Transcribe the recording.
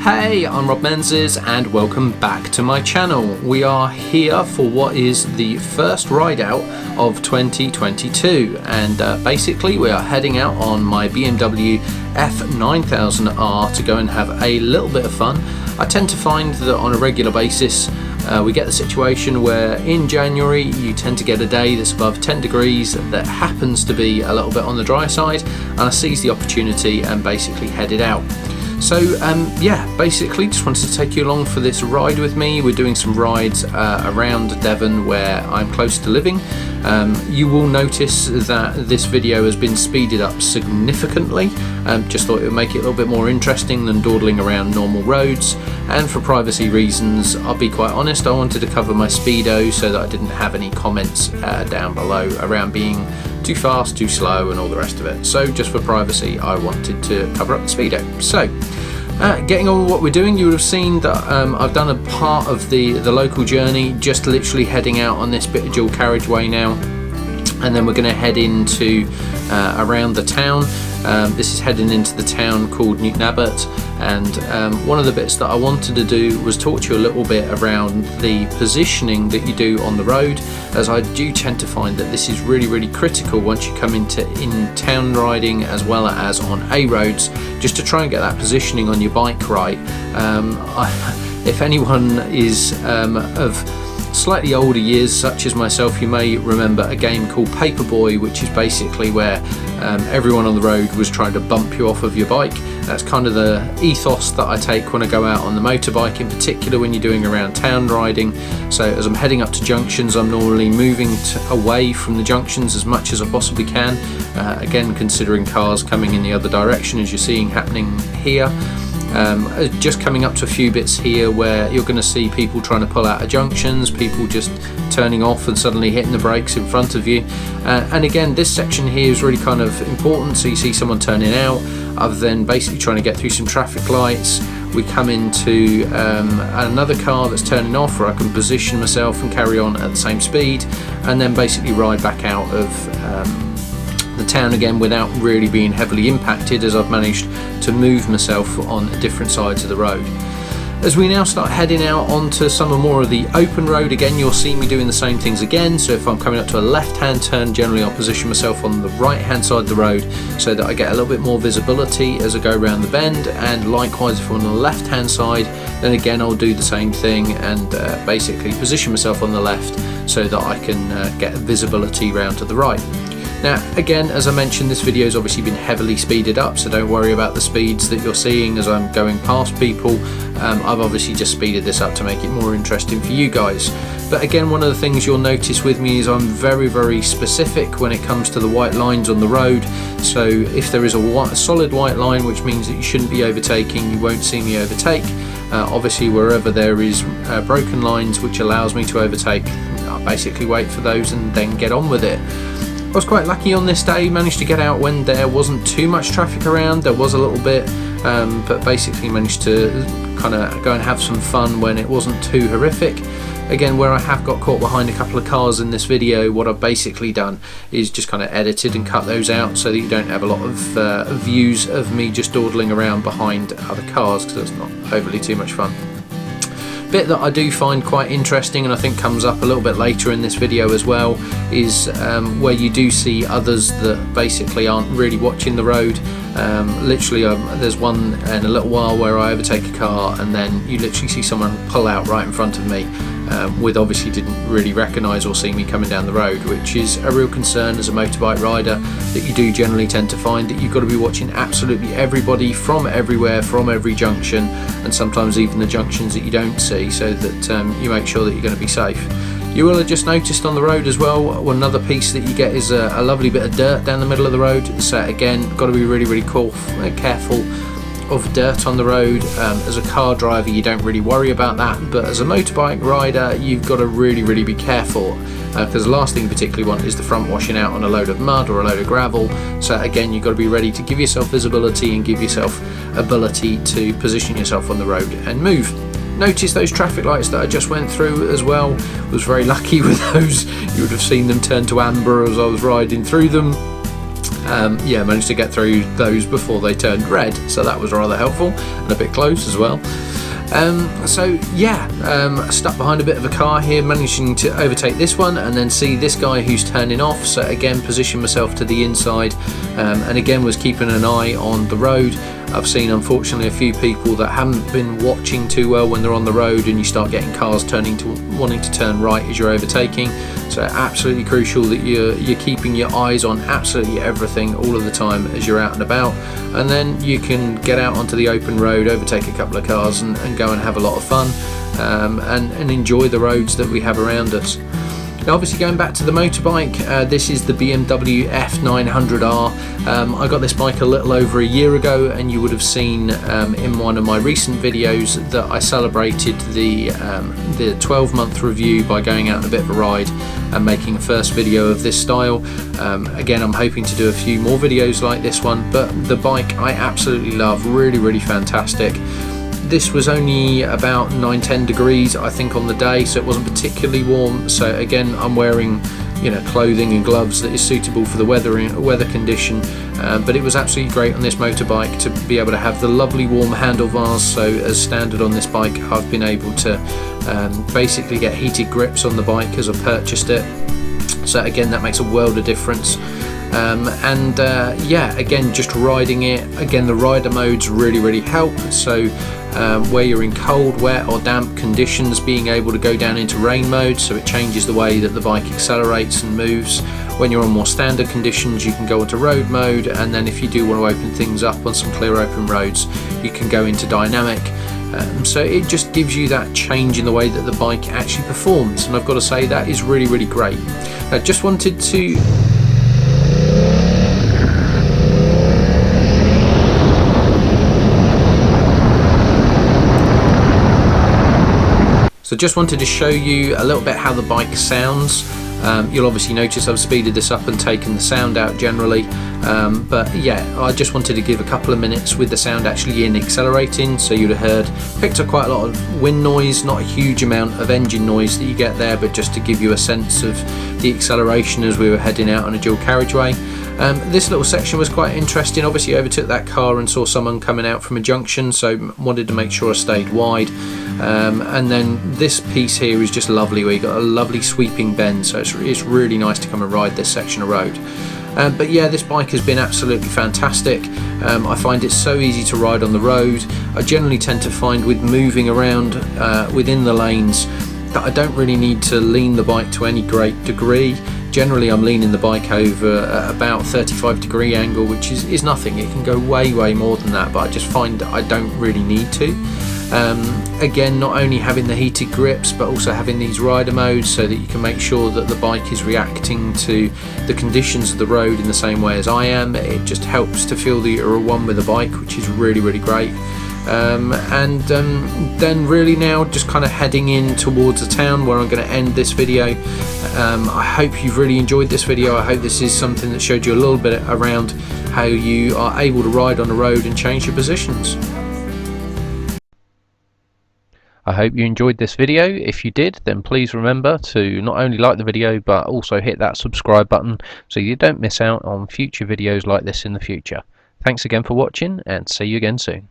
Hey, I'm Rob Menzies and welcome back to my channel. We are here for what is the first ride out of 2022 and basically we are heading out on my BMW F900R to go and have a little bit of fun. I tend to find that on a regular basis we get the situation where in January you tend to get a day that's above 10 degrees that happens to be a little bit on the dry side, and I seize the opportunity and basically headed out. So yeah, basically just wanted to take you along for this ride with me. We're doing some rides around Devon where I'm close to living. You will notice that this video has been speeded up significantly. Just thought it would make it a little bit more interesting than dawdling around normal roads, and for privacy reasons, I'll be quite honest, I wanted to cover my speedo so that I didn't have any comments down below around being too fast, too slow and all the rest of it. So just for privacy I wanted to cover up the speedo. So getting on with what we're doing, you would have seen that I've done a part of the local journey, just literally heading out on this bit of dual carriageway now, and then we're going to head into around the town. This is heading into the town called Newton Abbot, and one of the bits that I wanted to do was talk to you a little bit around the positioning that you do on the road, as I do tend to find that this is really critical once you come into in-town riding as well as on A roads, just to try and get that positioning on your bike right. If anyone is of slightly older years such as myself, you may remember a game called Paperboy, which is basically where everyone on the road was trying to bump you off of your bike. That's kind of the ethos that I take when I go out on the motorbike, in particular when you're doing around town riding. So as I'm heading up to junctions, I'm normally moving away from the junctions as much as I possibly can, again considering cars coming in the other direction as you're seeing happening here. Just coming up to a few bits here where you're going to see people trying to pull out of junctions, people just turning off and suddenly hitting the brakes in front of you, and again this section here is really kind of important. So you see someone turning out, other than basically trying to get through some traffic lights, we come into another car that's turning off where I can position myself and carry on at the same speed, and then basically ride back out of the town again without really being heavily impacted, as I've managed to move myself on different sides of the road. As we now start heading out onto some more of the open road, again you'll see me doing the same things again. So if I'm coming up to a left-hand turn, generally I'll position myself on the right-hand side of the road so that I get a little bit more visibility as I go around the bend, and likewise if I'm on the left-hand side, then again I'll do the same thing and basically position myself on the left so that I can get visibility round to the right. Now again, as I mentioned, this video has obviously been heavily speeded up, so don't worry about the speeds that you're seeing as I'm going past people. I've obviously just speeded this up to make it more interesting for you guys. But again, one of the things you'll notice with me is I'm very specific when it comes to the white lines on the road. So if there is a solid white line, which means that you shouldn't be overtaking, you won't see me overtake. Obviously wherever there is broken lines which allows me to overtake, I'll basically wait for those and then get on with it. I was quite lucky on this day, managed to get out when there wasn't too much traffic around. There was a little bit, but basically managed to kind of go and have some fun when it wasn't too horrific. Again, where I have got caught behind a couple of cars in this video, what I've basically done is just kind of edited and cut those out so that you don't have a lot of views of me just dawdling around behind other cars, because that's not overly too much fun. Bit that I do find quite interesting, and I think comes up a little bit later in this video as well, is where you do see others that basically aren't really watching the road. Literally there's one in a little while where I overtake a car and then you literally see someone pull out right in front of me, with obviously didn't really recognise or see me coming down the road, which is a real concern as a motorbike rider, that you do generally tend to find that you've got to be watching absolutely everybody from everywhere, from every junction, and sometimes even the junctions that you don't see, so that you make sure that you're going to be safe. You will have just noticed on the road as well, another piece that you get is a lovely bit of dirt down the middle of the road. So again, got to be really careful of dirt on the road. As a car driver you don't really worry about that, but as a motorbike rider you've got to really be careful, because the last thing you particularly want is the front washing out on a load of mud or a load of gravel. So again, you've got to be ready to give yourself visibility and give yourself ability to position yourself on the road and move. Notice those traffic lights that I just went through as well. Was very lucky with those. You would have seen them turn to amber as I was riding through them. yeah, managed to get through those before they turned red, so that was rather helpful and a bit close as well. So yeah, stuck behind a bit of a car here, managing to overtake this one and then see this guy who's turning off. So again, position myself to the inside, and again was keeping an eye on the road. I've seen unfortunately a few people that haven't been watching too well when they're on the road, and you start getting cars wanting to turn right as you're overtaking. So absolutely crucial that you're keeping your eyes on absolutely everything all of the time as you're out and about, and then you can get out onto the open road, overtake a couple of cars and go and have a lot of fun, and enjoy the roads that we have around us. Now obviously going back to the motorbike, this is the BMW F900R. I got this bike a little over a year ago, and you would have seen in one of my recent videos that I celebrated the 12-month review by going out on a bit of a ride and making a first video of this style. Again, I'm hoping to do a few more videos like this one, but the bike I absolutely love, really fantastic. This was only about 9-10 degrees I think on the day, so it wasn't particularly warm. So again, I'm wearing clothing and gloves that is suitable for the weather condition, but it was absolutely great on this motorbike to be able to have the lovely warm handlebars. So as standard on this bike, I've been able to basically get heated grips on the bike as I purchased it. So again, that makes a world of difference. Yeah, again, just riding it, again the rider modes really help. So where you're in cold, wet or damp conditions, being able to go down into rain mode, so it changes the way that the bike accelerates and moves. When you're on more standard conditions, you can go into road mode, and then if you do want to open things up on some clear open roads, you can go into dynamic. So it just gives you that change in the way that the bike actually performs, and I've got to say that is really great. I just wanted to show you a little bit how the bike sounds. You'll obviously notice I've speeded this up and taken the sound out generally, but yeah, I just wanted to give a couple of minutes with the sound actually in accelerating. So you'd have picked up quite a lot of wind noise, not a huge amount of engine noise that you get there, but just to give you a sense of the acceleration as we were heading out on a dual carriageway. This little section was quite interesting. Obviously I overtook that car and saw someone coming out from a junction, so wanted to make sure I stayed wide. And then this piece here is just lovely, where you got a lovely sweeping bend, so it's really nice to come and ride this section of road. But yeah, this bike has been absolutely fantastic. I find it so easy to ride on the road. I generally tend to find with moving around within the lanes that I don't really need to lean the bike to any great degree. Generally I'm leaning the bike over at about 35-degree angle, which is nothing. It can go way more than that, but I just find that I don't really need to. Again, not only having the heated grips, but also having these rider modes so that you can make sure that the bike is reacting to the conditions of the road in the same way as I am. It just helps to feel that you're one with the bike, which is really great. Then really now just kind of heading in towards the town where I'm going to end this video. I hope you've really enjoyed this video. I hope this is something that showed you a little bit around how you are able to ride on the road and change your positions. I hope you enjoyed this video. If you did, then please remember to not only like the video but also hit that subscribe button so you don't miss out on future videos like this in the future. Thanks again for watching, and see you again soon.